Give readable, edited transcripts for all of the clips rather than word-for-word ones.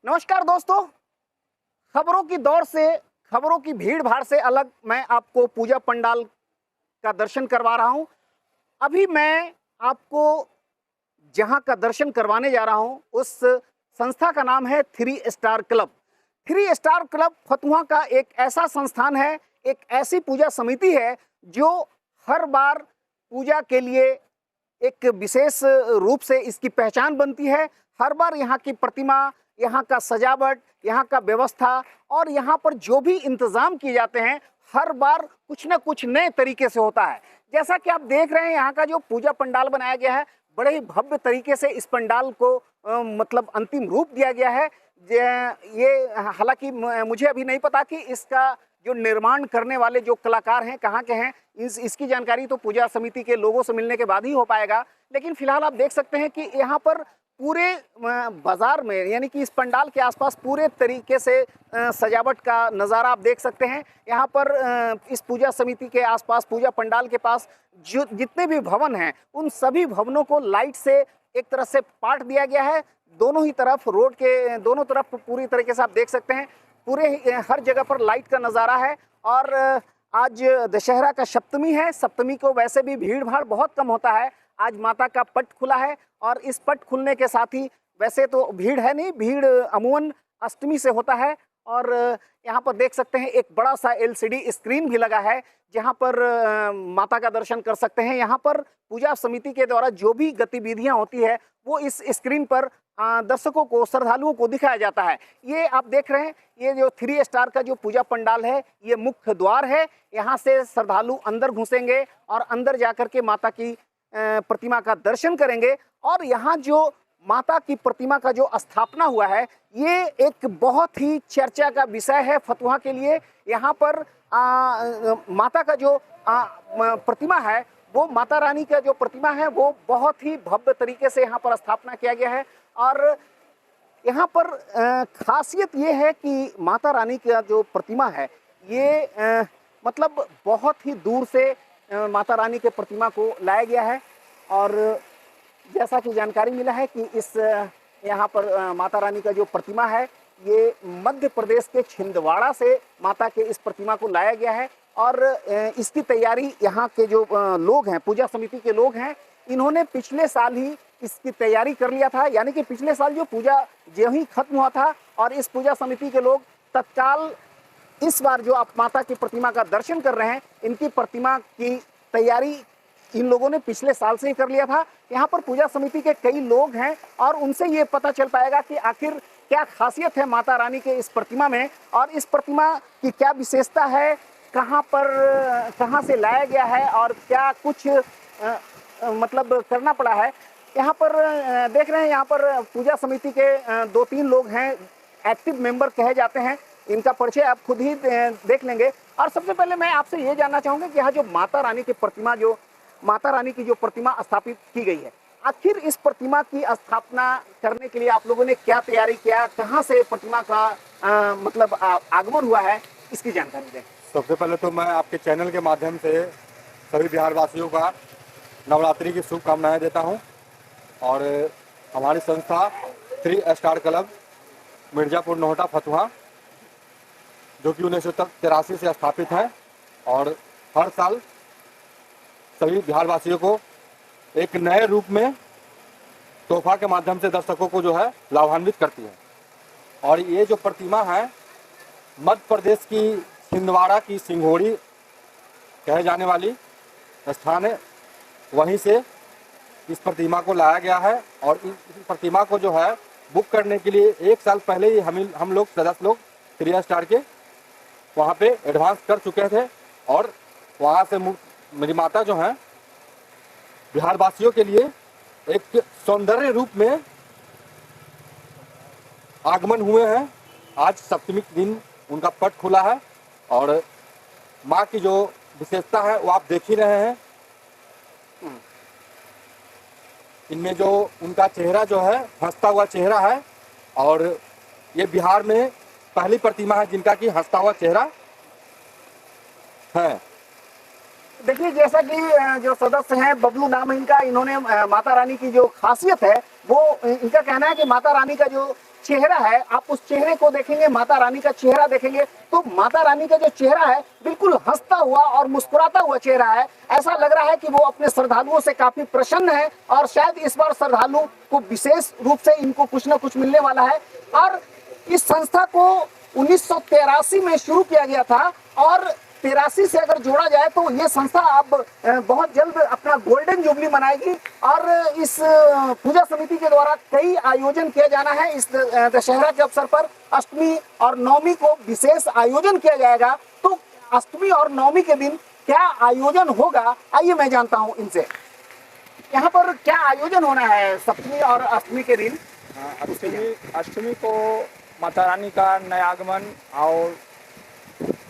नमस्कार दोस्तों। खबरों की दौड़ से, खबरों की भीड़ भाड़ से अलग मैं आपको पूजा पंडाल का दर्शन करवा रहा हूं। अभी मैं आपको जहां का दर्शन करवाने जा रहा हूं उस संस्था का नाम है three star club. Three star club Fatuha का एक ऐसा संस्थान है, एक ऐसी पूजा समिति है जो हर बार पूजा के लिए एक विशेष रूप से इसकी पहचान बनती है। हर बार यहाँ की प्रतिमा, यहाँ का सजावट, यहाँ का व्यवस्था और यहाँ पर जो भी इंतजाम किए जाते हैं हर बार कुछ न कुछ नए तरीके से होता है। जैसा कि आप देख रहे हैं यहाँ का जो पूजा पंडाल बनाया गया है, बड़े ही भव्य तरीके से इस पंडाल को मतलब अंतिम रूप दिया गया है। ये हालांकि मुझे अभी नहीं पता कि इसका जो निर्माण करने वाले जो कलाकार हैं कहाँ के हैं, इसकी जानकारी तो पूजा समिति के लोगों से मिलने के बाद ही हो पाएगा। लेकिन फिलहाल आप देख सकते हैं कि यहाँ पर पूरे बाजार में यानी कि इस पंडाल के आसपास पूरे तरीके से सजावट का नज़ारा आप देख सकते हैं। यहाँ पर इस पूजा समिति के आसपास, पूजा पंडाल के पास जो जितने भी भवन हैं उन सभी भवनों को लाइट से एक तरह से पाट दिया गया है। दोनों ही तरफ, रोड के दोनों तरफ पूरी तरीके से आप देख सकते हैं, पूरे हर जगह पर लाइट का नज़ारा है। और आज दशहरा का सप्तमी है। सप्तमी को वैसे भी भीड़ भाड़ बहुत कम होता है। आज माता का पट खुला है और इस पट खुलने के साथ ही वैसे तो भीड़ है नहीं, भीड़ अमूमन अष्टमी से होता है। और यहाँ पर देख सकते हैं एक बड़ा सा LCD स्क्रीन भी लगा है जहाँ पर माता का दर्शन कर सकते हैं। यहाँ पर पूजा समिति के द्वारा जो भी गतिविधियाँ होती है वो इस स्क्रीन पर दर्शकों को, श्रद्धालुओं को दिखाया जाता है। ये आप देख रहे हैं, ये जो थ्री स्टार का जो पूजा पंडाल है ये मुख्य द्वार है। यहाँ से श्रद्धालु अंदर घुसेंगे और अंदर जाकर के माता की प्रतिमा का दर्शन करेंगे। और यहाँ जो माता की प्रतिमा का जो स्थापना हुआ है ये एक बहुत ही चर्चा का विषय है फतुहा के लिए। यहाँ पर माता का जो प्रतिमा है, वो माता रानी का जो प्रतिमा है वो बहुत ही भव्य तरीके से यहाँ पर स्थापना किया गया है। और यहाँ पर खासियत ये है कि माता रानी का जो प्रतिमा है ये मतलब बहुत ही दूर से माता रानी के प्रतिमा को लाया गया है। और जैसा कि जानकारी मिला है कि इस यहाँ पर माता रानी का जो प्रतिमा है ये मध्य प्रदेश के छिंदवाड़ा से माता के इस प्रतिमा को लाया गया है। और इसकी तैयारी यहाँ के जो लोग हैं, पूजा समिति के लोग हैं, इन्होंने पिछले साल ही इसकी तैयारी कर लिया था। यानी कि पिछले साल जो पूजा जो ही खत्म हुआ था और इस पूजा समिति के लोग तत्काल इस बार जो आप माता की प्रतिमा का दर्शन कर रहे हैं, इनकी प्रतिमा की तैयारी इन लोगों ने पिछले साल से ही कर लिया था। यहाँ पर पूजा समिति के कई लोग हैं और उनसे ये पता चल पाएगा कि आखिर क्या खासियत है माता रानी के इस प्रतिमा में और इस प्रतिमा की क्या विशेषता है, कहाँ से लाया गया है और क्या कुछ मतलब करना पड़ा है। यहाँ पर देख रहे हैं, यहाँ पर पूजा समिति के 2-3 लोग हैं, एक्टिव मेंबर कहे जाते हैं। इनका परिचय आप खुद ही देख लेंगे। और सबसे पहले मैं आपसे ये जानना चाहूँगा कि यहाँ जो माता रानी की प्रतिमा, जो माता रानी की जो प्रतिमा स्थापित की गई है, आखिर इस प्रतिमा की स्थापना करने के लिए आप लोगों ने क्या तैयारी किया, कहाँ से प्रतिमा का मतलब आगमन हुआ है, इसकी जानकारी दें। सबसे पहले तो मैं आपके चैनल के माध्यम से सभी बिहार वासियों का नवरात्रि की शुभकामनाएं देता हूं। और हमारी संस्था three star club Mirzapur Nohta Fatuha, जो कि 1983 से स्थापित है और हर साल सभी बिहार वासियों को एक नए रूप में तोहफा के माध्यम से दर्शकों को जो है लाभान्वित करती है। और ये जो प्रतिमा है मध्य प्रदेश की छिंदवाड़ा की सिंघोड़ी कहे जाने वाली स्थान है, वहीं से इस प्रतिमा को लाया गया है। और इस प्रतिमा को जो है बुक करने के लिए 1 साल पहले ही हम लोग सदस्य लोग थ्री स्टार के वहाँ पे एडवांस कर चुके थे। और वहाँ से मेरी माता जो है बिहार वासियों के लिए एक सौंदर्य रूप में आगमन हुए हैं। आज सप्तमी के दिन उनका पट खुला है और माँ की जो विशेषता है वो आप देख ही रहे हैं। इनमें जो उनका चेहरा जो है हंसता हुआ चेहरा है और ये बिहार में पहली प्रतिमा है जिनका कि हंसता हुआ चेहरा है। देखिए, जैसा कि जो सदस्य हैं, बबलू नाम है इनका, इन्होंने माता रानी की जो खासियत है वो, इनका कहना है कि माता रानी का जो चेहरा है, आप उस चेहरे को देखेंगे, माता रानी का चेहरा देखेंगे तो माता रानी का जो चेहरा है बिल्कुल हंसता हुआ और मुस्कुराता हुआ चेहरा है। ऐसा लग रहा है कि वो अपने श्रद्धालुओं से काफी प्रसन्न है और शायद इस बार श्रद्धालुओं को विशेष रूप से इनको कुछ न कुछ मिलने वाला है। और इस संस्था को 1983 में शुरू किया गया था और 83 से अगर जोड़ा जाए तो ये संस्था अब बहुत जल्द अपना गोल्डन जुबली मनाएगी। और इस पूजा समिति के द्वारा कई आयोजन किया जाना है। इस दशहरा के अवसर पर अष्टमी और नवमी को विशेष आयोजन किया जाएगा। तो अष्टमी और नवमी के दिन क्या आयोजन होगा, आइए मैं जानता हूँ इनसे। यहाँ पर क्या आयोजन होना है सप्तमी और अष्टमी के दिन? अष्टमी को माता रानी का नयागमन और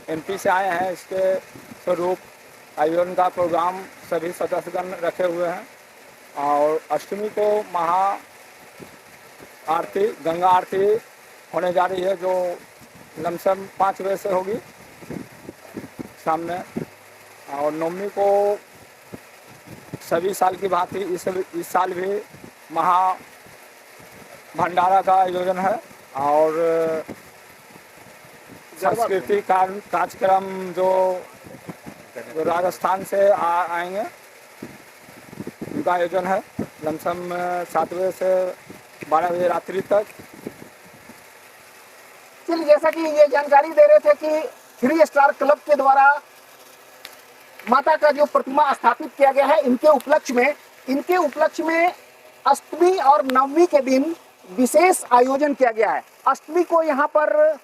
एमपी से आए हैं, इसके स्वरूप आयोजन का प्रोग्राम सभी सदस्यगण रखे हुए हैं। और अष्टमी को महा आरती, गंगा आरती होने जा रही है जो लमसम 5 बजे से होगी शाम में। और नवमी को सभी साल की भांति इस साल भी महा भंडारा का आयोजन है। और सांस्कृतिक कार्यक्रम जो राजस्थान से आएंगे उनका आयोजन है लमसम 7 बजे से 12 बजे रात्रि तक। चलिए, जैसा कि ये जानकारी दे रहे थे कि 3 स्टार क्लब के द्वारा माता का जो प्रतिमा स्थापित किया गया है इनके उपलक्ष्य में अष्टमी और नवमी के दिन विशेष आयोजन किया गया है। अष्टमी को यहाँ पर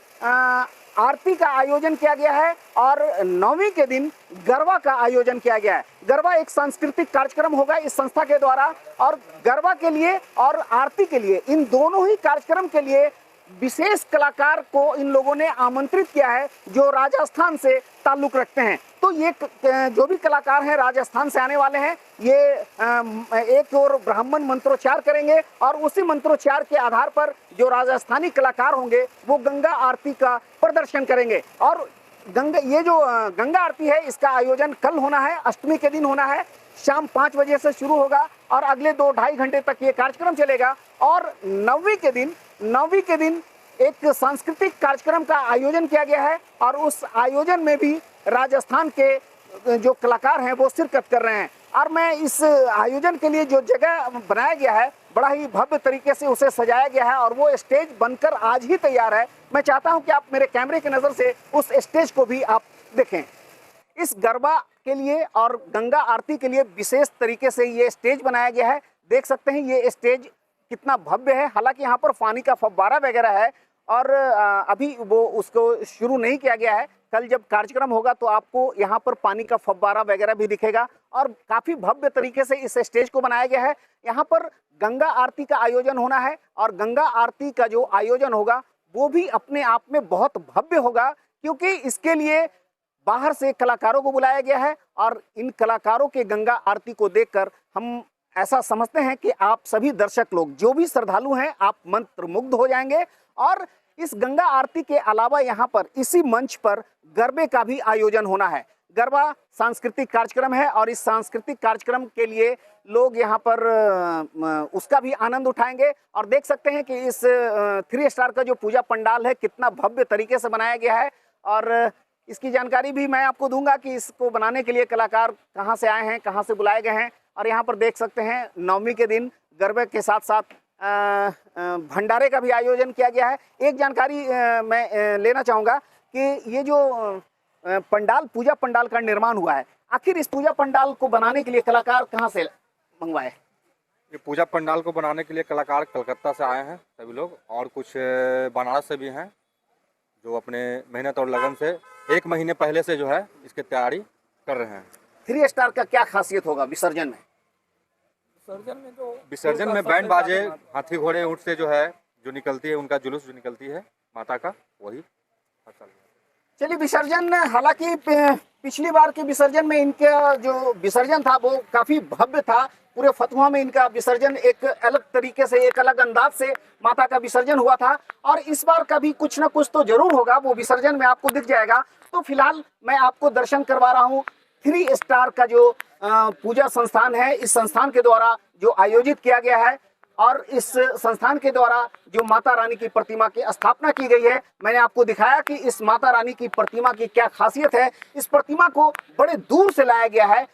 आरती का आयोजन किया गया है और नवमी के दिन गरबा का आयोजन किया गया है। गरबा एक सांस्कृतिक कार्यक्रम होगा इस संस्था के द्वारा और गरबा के लिए और आरती के लिए, इन दोनों ही कार्यक्रम के लिए विशेष कलाकार को इन लोगों ने आमंत्रित किया है जो राजस्थान से ताल्लुक रखते हैं। तो ये जो भी कलाकार हैं राजस्थान से आने वाले हैं। ये एक और ब्राह्मण मंत्रोच्चार करेंगे और उसी मंत्रोच्चार के आधार पर जो राजस्थानी कलाकार होंगे वो गंगा आरती का प्रदर्शन करेंगे। और ये जो गंगा आरती है इसका आयोजन कल होना है, अष्टमी के दिन होना है। शाम 5 बजे से शुरू होगा और अगले 2-2.5 घंटे तक ये कार्यक्रम चलेगा। और नवमी के दिन एक सांस्कृतिक कार्यक्रम का आयोजन किया गया है और उस आयोजन में भी राजस्थान के जो कलाकार हैं वो शिरकत कर रहे हैं। और मैं इस आयोजन के लिए जो जगह बनाया गया है बड़ा ही भव्य तरीके से उसे सजाया गया है और वो स्टेज बनकर आज ही तैयार है। मैं चाहता हूं कि आप मेरे कैमरे की नज़र से उस स्टेज को भी आप देखें। इस गरबा के लिए और गंगा आरती के लिए विशेष तरीके से ये स्टेज बनाया गया है। देख सकते हैं ये स्टेज कितना भव्य है। हालांकि यहाँ पर पानी का फव्वारा वगैरह है और अभी वो उसको शुरू नहीं किया गया है। कल जब कार्यक्रम होगा तो आपको यहाँ पर पानी का फव्वारा वगैरह भी दिखेगा और काफ़ी भव्य तरीके से इस स्टेज को बनाया गया है। यहाँ पर गंगा आरती का आयोजन होना है और गंगा आरती का जो आयोजन होगा वो भी अपने आप में बहुत भव्य होगा क्योंकि इसके लिए बाहर से कलाकारों को बुलाया गया है। और इन कलाकारों के गंगा आरती को देखकर हम ऐसा समझते हैं कि आप सभी दर्शक लोग जो भी श्रद्धालु हैं आप मंत्रमुग्ध हो जाएंगे। और इस गंगा आरती के अलावा यहाँ पर इसी मंच पर गरबे का भी आयोजन होना है। गरबा सांस्कृतिक कार्यक्रम है और इस सांस्कृतिक कार्यक्रम के लिए लोग यहाँ पर उसका भी आनंद उठाएंगे। और देख सकते हैं कि इस 3 स्टार का जो पूजा पंडाल है कितना भव्य तरीके से बनाया गया है। और इसकी जानकारी भी मैं आपको दूंगा कि इसको बनाने के लिए कलाकार कहाँ से आए हैं, कहाँ से बुलाए गए हैं। और यहाँ पर देख सकते हैं नवमी के दिन गरबे के साथ साथ भंडारे का भी आयोजन किया गया है। एक जानकारी मैं लेना चाहूँगा कि ये जो पूजा पंडाल का निर्माण हुआ है, आखिर इस पूजा पंडाल को बनाने के लिए कलाकार कहाँ से मंगवाए? ये पूजा पंडाल को बनाने के लिए कलाकार कलकत्ता से आए हैं सभी लोग और कुछ बनारस से भी हैं जो अपने मेहनत और लगन से 1 महीने पहले से जो है इसकी तैयारी कर रहे हैं। 3 स्टार का क्या खासियत होगा विसर्जन में? विसर्जन में बैंड बाजे, हाथी घोड़े ऊँट से जो है जो निकलती है उनका जुलूस जो निकलती है माता का, वही चलिए विसर्जन, हालांकि पिछली बार के विसर्जन में इनका जो विसर्जन था वो काफी भव्य था। पूरे फतुहा में इनका विसर्जन एक अलग तरीके से, एक अलग अंदाज से माता का विसर्जन हुआ था। और इस बार का भी कुछ ना कुछ तो जरूर होगा, वो विसर्जन में आपको दिख जाएगा। तो फिलहाल मैं आपको दर्शन करवा रहा हूँ 3 स्टार का जो पूजा संस्थान है, इस संस्थान के द्वारा जो आयोजित किया गया है और इस संस्थान के द्वारा जो माता रानी की प्रतिमा की स्थापना की गई है, मैंने आपको दिखाया कि इस माता रानी की प्रतिमा की क्या खासियत है। इस प्रतिमा को बड़े दूर से लाया गया है।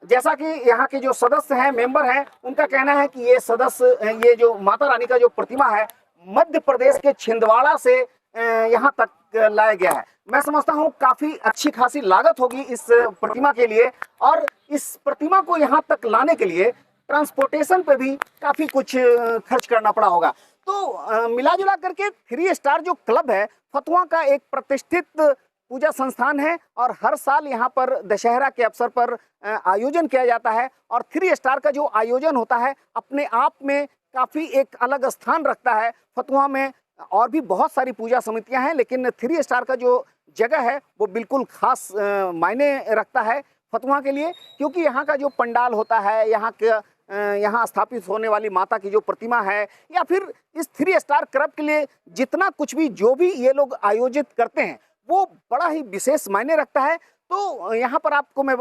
जैसा कि यहाँ के जो सदस्य हैं, मेंबर हैं, उनका कहना है कि ये जो माता रानी का जो प्रतिमा है मध्य प्रदेश के छिंदवाड़ा से यहाँ तक लाया गया है। मैं समझता हूँ काफी अच्छी खासी लागत होगी इस प्रतिमा के लिए, और इस प्रतिमा को यहाँ तक लाने के लिए ट्रांसपोर्टेशन पे भी काफी कुछ खर्च करना पड़ा होगा। तो मिला जुला करके 3 स्टार जो क्लब है फतुहा का एक प्रतिष्ठित पूजा संस्थान है, और हर साल यहाँ पर दशहरा के अवसर पर आयोजन किया जाता है। और 3 स्टार का जो आयोजन होता है अपने आप में काफ़ी एक अलग स्थान रखता है। फतुहा में और भी बहुत सारी पूजा समितियां हैं, लेकिन 3 स्टार का जो जगह है वो बिल्कुल खास मायने रखता है फतुहा के लिए, क्योंकि यहाँ का जो पंडाल होता है, यहाँ स्थापित होने वाली माता की जो प्रतिमा है, या फिर इस 3 स्टार क्लब के लिए जितना कुछ भी जो भी ये लोग आयोजित करते हैं वो बड़ा ही विशेष मायने रखता है। तो यहाँ पर आपको मैं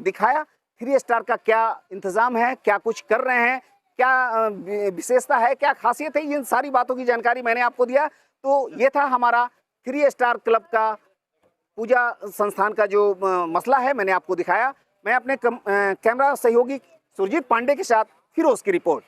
दिखाया 3 स्टार का क्या इंतज़ाम है, क्या कुछ कर रहे हैं, क्या विशेषता है, क्या खासियत है, इन सारी बातों की जानकारी मैंने आपको दिया। तो ये था हमारा 3 स्टार क्लब का पूजा संस्थान का जो मसला है, मैंने आपको दिखाया। मैं अपने कैमरा सहयोगी सुरजीत पांडे के साथ फिरोज की रिपोर्ट।